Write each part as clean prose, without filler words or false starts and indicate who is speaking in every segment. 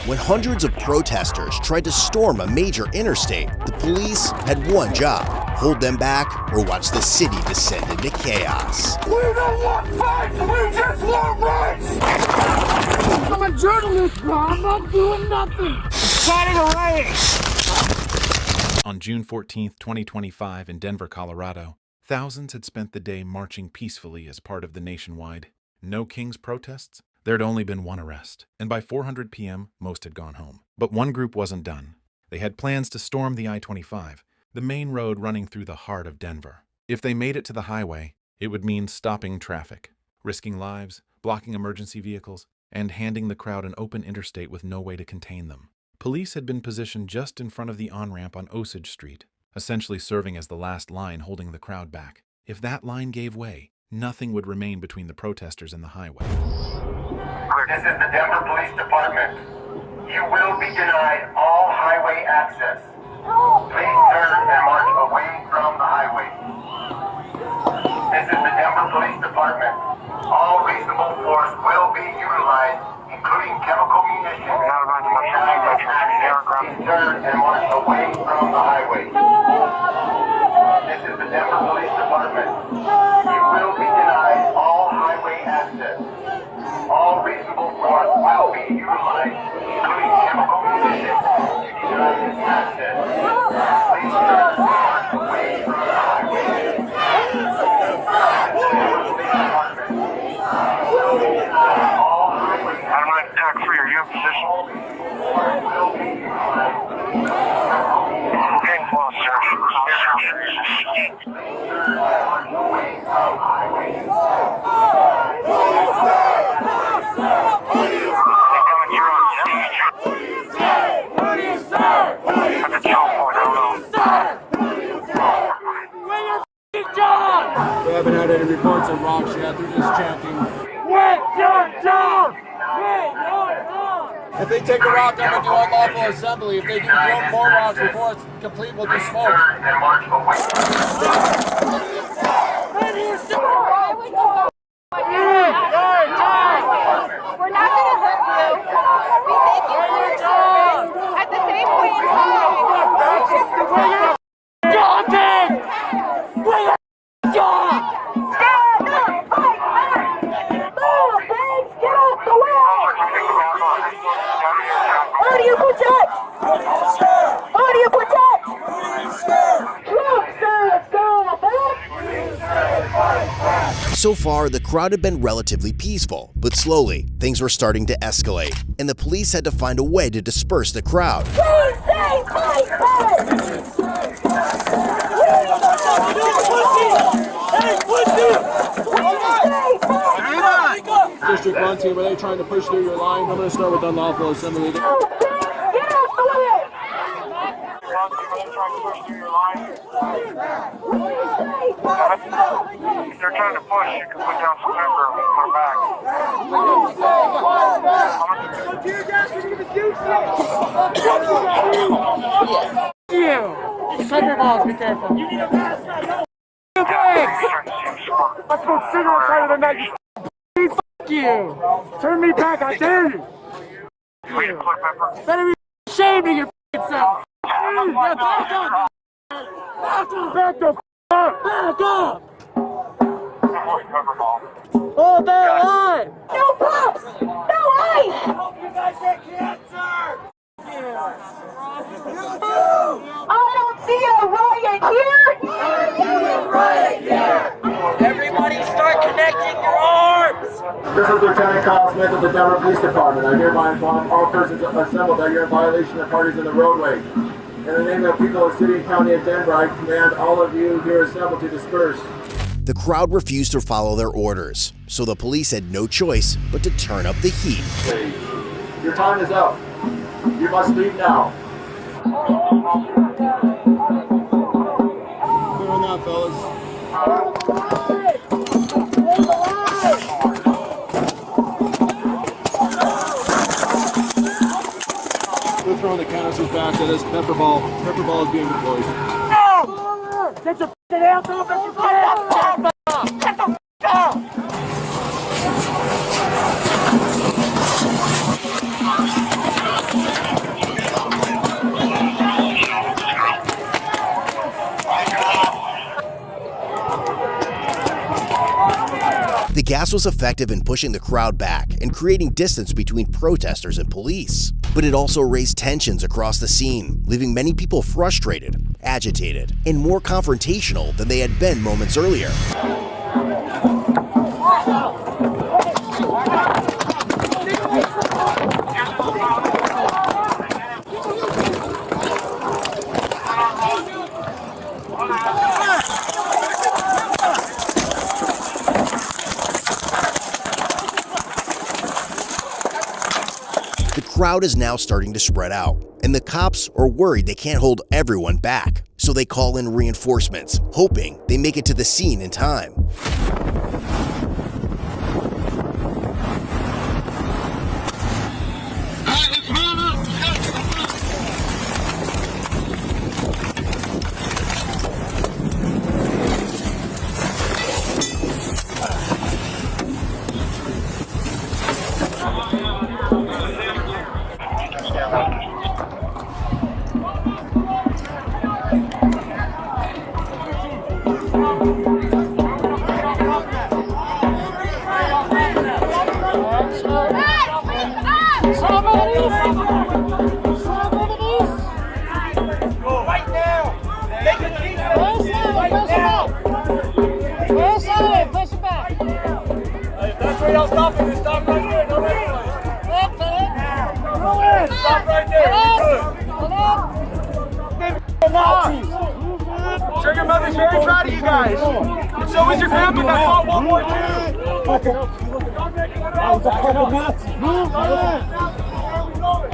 Speaker 1: When hundreds of protesters tried to storm a major interstate, the police had one job: hold them back or watch the city descend into chaos.
Speaker 2: We don't want fights, we just want rights! I'm a journalist, bro. I'm not doing nothing. I'm starting a riot.
Speaker 3: On June 14, 2025, in Denver, Colorado, thousands had spent the day marching peacefully as part of the nationwide No Kings protests. There had only been one arrest, and by 4:00 p.m., most had gone home. But one group wasn't done. They had plans to storm the I-25, the main road running through the heart of Denver. If they made it to the highway, it would mean stopping traffic, risking lives, blocking emergency vehicles, and handing the crowd an open interstate with no way to contain them. Police had been positioned just in front of the on-ramp on Osage Street, essentially serving as the last line holding the crowd back. If that line gave way, nothing would remain between the protesters and the highway.
Speaker 4: This is the Denver Police Department. You will be denied all highway access. Please turn and march away from the highway. This is the Denver Police Department. All reasonable force will be utilized, including chemical munitions. Please turn and march away from the highway. This is the Denver Police Department. You will be denied all highway access. All reasonable force will be utilized, including chemical munitions, to deny this access. Please turn and march away from the highway.
Speaker 5: I'm going to attack free. Are you in position? Okay, close, sir.
Speaker 6: We haven't had any reports of rocks yet. They're just chanting.
Speaker 2: Wait your job! Wait your job!
Speaker 6: If they take a rock, I'm going to do unlawful assembly. If they do more rocks before it's complete, we'll do smoke.
Speaker 7: We're not going to hurt you. We thank you for your service. At the same point in time, how do you protect? How do you protect?
Speaker 1: So far, the crowd had been relatively peaceful, but slowly, things were starting to escalate, and the police had to find a way to disperse the crowd.
Speaker 7: Please say fight first!
Speaker 6: District 1 team, are they trying to push through your line? I'm going to start with unlawful assembly.
Speaker 7: Get off the way!
Speaker 5: If they're trying to push, you can put down some timber and put back.
Speaker 2: You! Pepper balls, be careful. You need a mask! Let's go cigarette fighter tonight, you f*** you! Turn me back, I dare you! Better be ashamed of your f***ing self! Back the f*** up! Back up! Hold that line!
Speaker 7: No pops! No ice!
Speaker 2: You guys get cancer!
Speaker 7: I don't see a riot here!
Speaker 2: Everybody start connecting your arms!
Speaker 6: This is Lieutenant Kyle Smith of the Denver Police Department. I hereby inform all persons assembled that you're in violation of parties in the roadway. In the name of the people of the city and county of Denver, I command all of you here assembled to disperse.
Speaker 1: The crowd refused to follow their orders, so the police had no choice but to turn up the heat.
Speaker 6: Your time is up. You must leave now. Clear on that, fellas. We're throwing the canisters back to this pepper ball. Pepper ball is being deployed.
Speaker 2: No! Get your f***ing hands off as you can! Get the f*** up!
Speaker 1: gas was effective in pushing the crowd back and creating distance between protesters and police. But it also raised tensions across the scene, leaving many people frustrated, agitated, and more confrontational than they had been moments earlier. The crowd is now starting to spread out, and the cops are worried they can't hold everyone back, so they call in reinforcements, hoping they make it to the scene in time.
Speaker 2: Sure, your mother's very proud of you guys. And so is your family that fought World War II.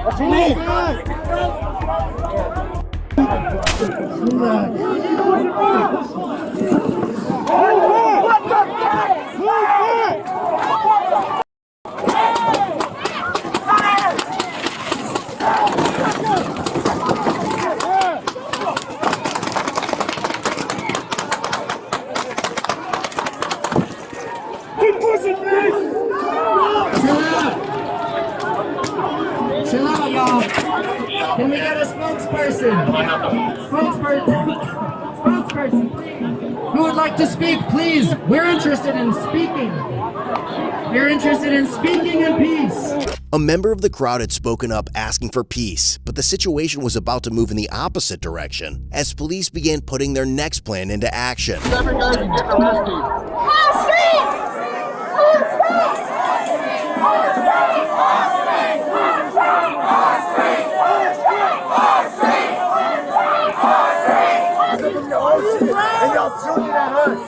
Speaker 2: What's your name? What the
Speaker 8: Chill out, y'all. Can we get a spokesperson? Spokesperson, please. Who would like to speak, please? We're interested in speaking. We're interested in speaking in peace.
Speaker 1: A member of the crowd had spoken up asking for peace, but the situation was about to move in the opposite direction as police began putting their next plan into action.
Speaker 2: Every guy can get arrested. And y'all shooting at us.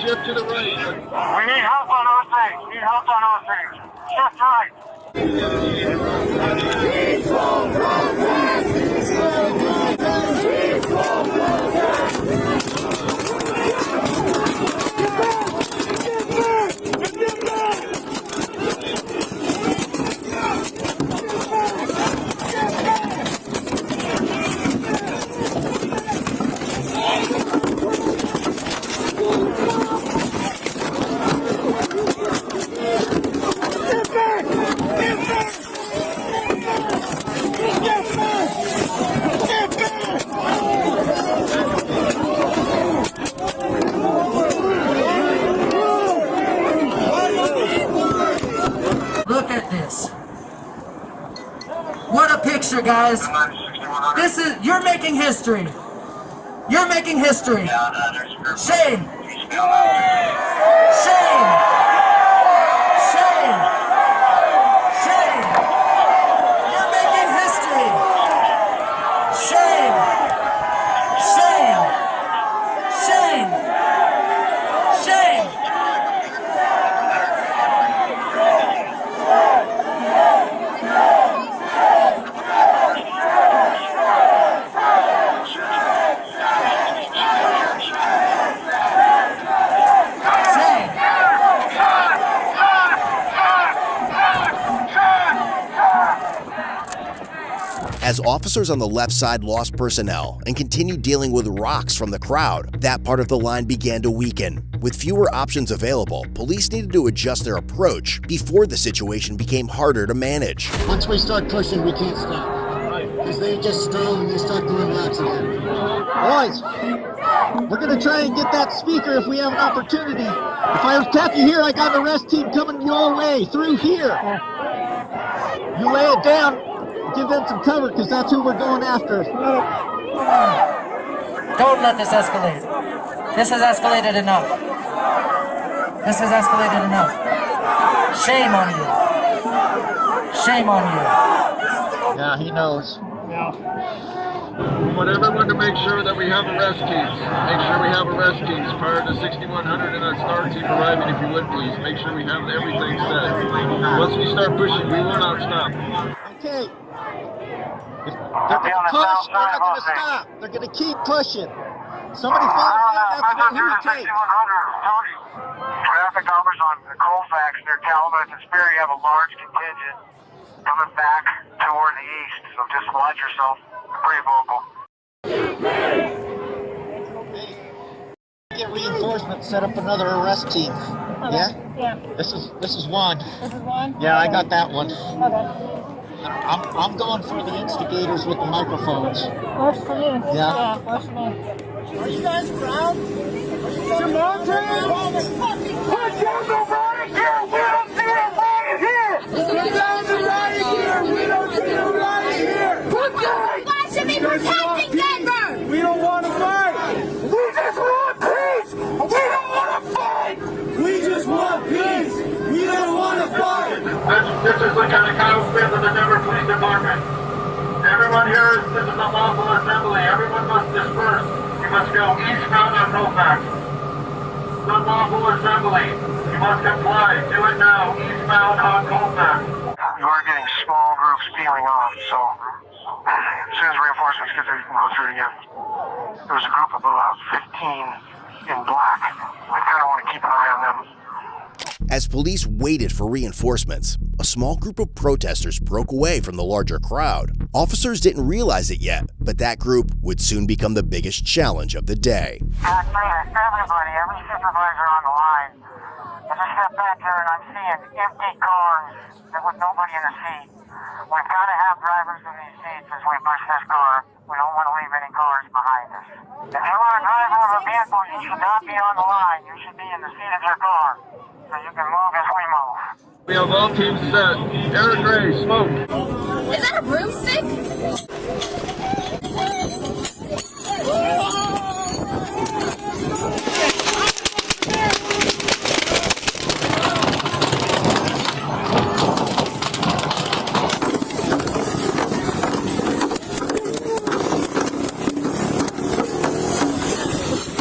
Speaker 2: Shift to the right. We need help on those things. We need help on those things. Shift right.
Speaker 8: What a picture, guys. You're making history. You're making history. Shame. Shame. Shame. Shame. You're making history. Shame. Shame. Shame. Shame.
Speaker 1: As officers on the left side lost personnel and continued dealing with rocks from the crowd, that part of the line began to weaken. With fewer options available, police needed to adjust their approach before the situation became harder to manage.
Speaker 9: Once we start pushing, we can't stop. Because they just stall and they start throwing rocks again. Boys, we're going to try and get that speaker if we have an opportunity. If I attack you here, I got an arrest team coming your way, through here. You lay it down. Give them some cover, because that's who we're going after.
Speaker 8: Don't let this escalate. This has escalated enough. This has escalated enough. Shame on you. Shame on you.
Speaker 9: Yeah, he knows.
Speaker 6: We want everyone to make sure that we have arrest teams. Make sure we have arrest teams prior to 6100 and our STAR team arriving, if you would please. Make sure we have everything set. Once we start pushing, we will not stop.
Speaker 9: Okay. If they're going to push, they're not going to stop. They're going to keep pushing. Somebody follow me up, that's about who it takes.
Speaker 5: Traffic officers on Colfax, they're telling us in Spirit you have a large contingent coming back toward the east, so just watch yourself. Pretty vocal.
Speaker 9: Get reinforcements, set up another arrest team.
Speaker 7: Okay.
Speaker 9: Yeah?
Speaker 7: Yeah.
Speaker 9: This is one.
Speaker 7: This is one?
Speaker 9: Yeah, I got that one.
Speaker 7: Okay.
Speaker 9: I'm going for the instigators with the microphones.
Speaker 7: Works for you.
Speaker 9: Yeah.
Speaker 7: Works for me.
Speaker 2: Are you guys proud? Are you guys proud? Put down the riot gear! We don't see a riot here! Put down the riot gear! We don't see a riot here! Put down!
Speaker 7: Why should we be protecting Denver?
Speaker 2: We don't want to fight! We just want peace! We don't want to fight! We just want peace! We don't want to fight!
Speaker 4: This is Lieutenant Kyle Smith of the Denver Police Department. Everyone here, this is a lawful assembly. Everyone must disperse. You must go eastbound on Colfax. Unlawful assembly. You must comply. Do it now. Eastbound on Colfax.
Speaker 5: We're getting small groups peeling off, so as soon as reinforcements get there, you can go through it again. There was a group of about 15 in black. I kind of want to keep an eye on them.
Speaker 1: As police waited for reinforcements, a small group of protesters broke away from the larger crowd. Officers didn't realize it yet, but that group would soon become the biggest challenge of the day.
Speaker 5: Everybody, every supervisor on the line. I just step back here and I'm seeing empty cars with nobody in the seat. We've got to have drivers in these seats as we push this car. We don't want to leave any cars behind us. If you want to drive out of a vehicle, you should not be on the line. You should be in the seat of your car, so you can move as we move.
Speaker 6: We have all teams set. Eric Gray, smoke.
Speaker 7: Is that a broomstick?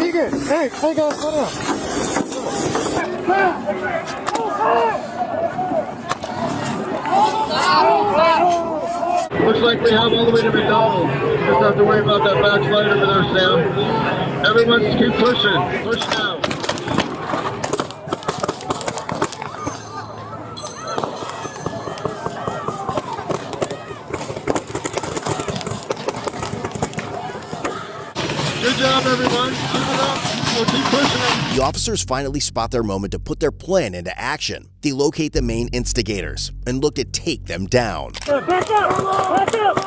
Speaker 2: Hey guys, slow down.
Speaker 6: Looks like we have all the way to McDonald's. You just have to worry about that backslide over there, Sam. Everyone just keep pushing. Push now. Good job, everyone. Keep it up. We'll keep pushing it.
Speaker 1: The officers finally spot their moment to put their plan into action. They locate the main instigators and look to take them down.
Speaker 2: Back up! Back up!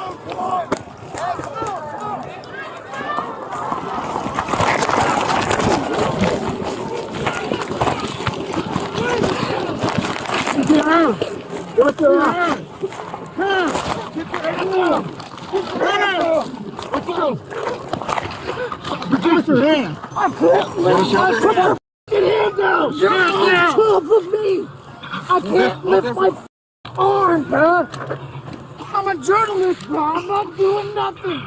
Speaker 2: Get down! Get down!
Speaker 9: Give us your hand.
Speaker 2: I can't lift my fucking hand down. You're on top of me. I can't lift my arm, bro. I'm a journalist, bro. I'm not doing nothing.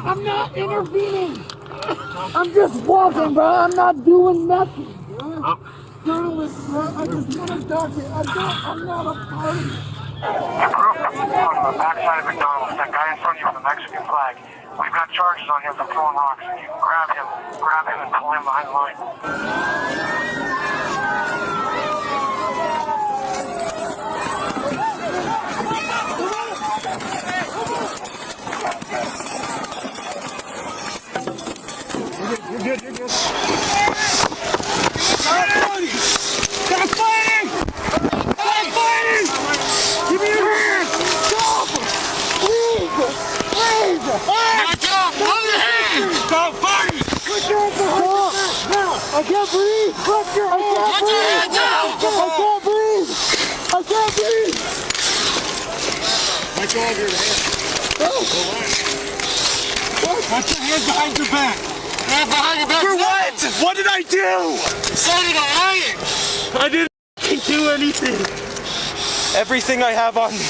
Speaker 2: I'm not intervening. I'm just walking, bro. I'm not doing nothing, bro. Journalist, bro. I just want to document. I'm not a party.
Speaker 5: On the backside of McDonald's, that guy in front of you with the Mexican flag. We've got charges on him for throwing rocks. If you can grab him and pull him behind the line.
Speaker 2: You're good. Stop fighting! Stop fighting! Stop fighting! Give me your hand! Stop! Please! Hold your hand! Stop fighting! Put your hands behind your back! Now! I can't breathe! Put your hands down! I can't breathe! I can't breathe! My dog here, man. Put your hands behind your back! For what? What did I do? Started a riot. I didn't do anything. Everything I have on me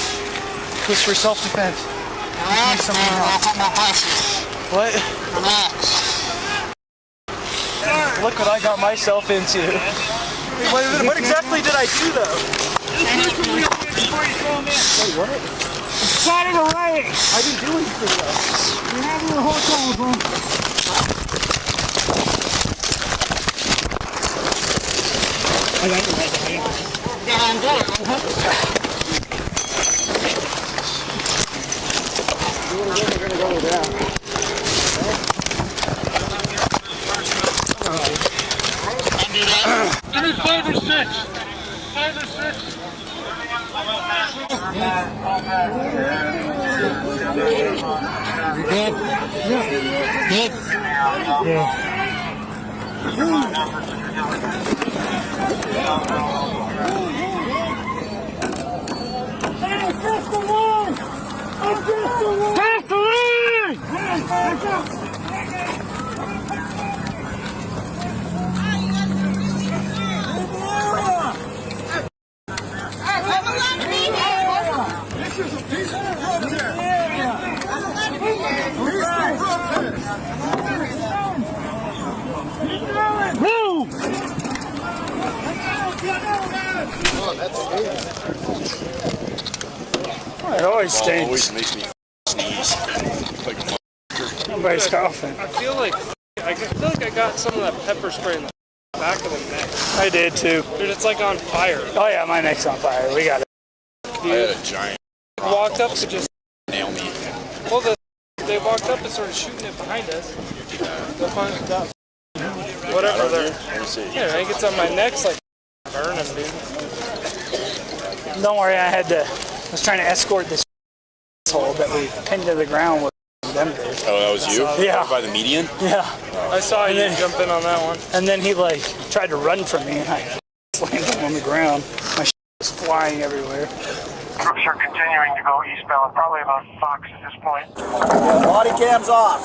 Speaker 2: was for self-defense.
Speaker 5: Relax, man. I'll put my glasses.
Speaker 2: What?
Speaker 5: Relax.
Speaker 2: Look what I got myself into. What exactly did I do, though? Wait, what? Started a riot. I didn't do anything, though. You're having a hotel, bro. I got it right there.
Speaker 5: Yeah, I'm good.
Speaker 2: We're gonna go with that.
Speaker 5: Undo that.
Speaker 2: Give me 5 or 6. 5 or 6.
Speaker 5: You good? Good?
Speaker 2: Yeah. Pass the line! Pass the line! This is a peaceful protest. Move! It always stinks.
Speaker 10: Always makes me sneeze. Like
Speaker 2: Nobody's coughing.
Speaker 11: I feel like I got some of that pepper spray in the back of the neck.
Speaker 2: I did too.
Speaker 11: Dude, it's like on fire.
Speaker 2: Oh yeah, my neck's on fire. We got it.
Speaker 10: I had a giant
Speaker 11: Walked up to just
Speaker 10: nail me.
Speaker 11: well, they walked up and started shooting it behind us. They'll find that whatever they're.
Speaker 10: Let me see.
Speaker 11: Yeah, I think it's on my neck's like burning, dude.
Speaker 2: Don't worry, I was trying to escort this asshole that we pinned to the ground with Denver.
Speaker 10: Oh, that was you?
Speaker 2: Yeah.
Speaker 10: By the median?
Speaker 2: Yeah.
Speaker 11: I saw you jump in on that one.
Speaker 2: And then he like tried to run from me and I slammed him on the ground. My shit was flying everywhere.
Speaker 5: Troops are continuing to go eastbound, probably about Fox at this point.
Speaker 1: Bodycam's off.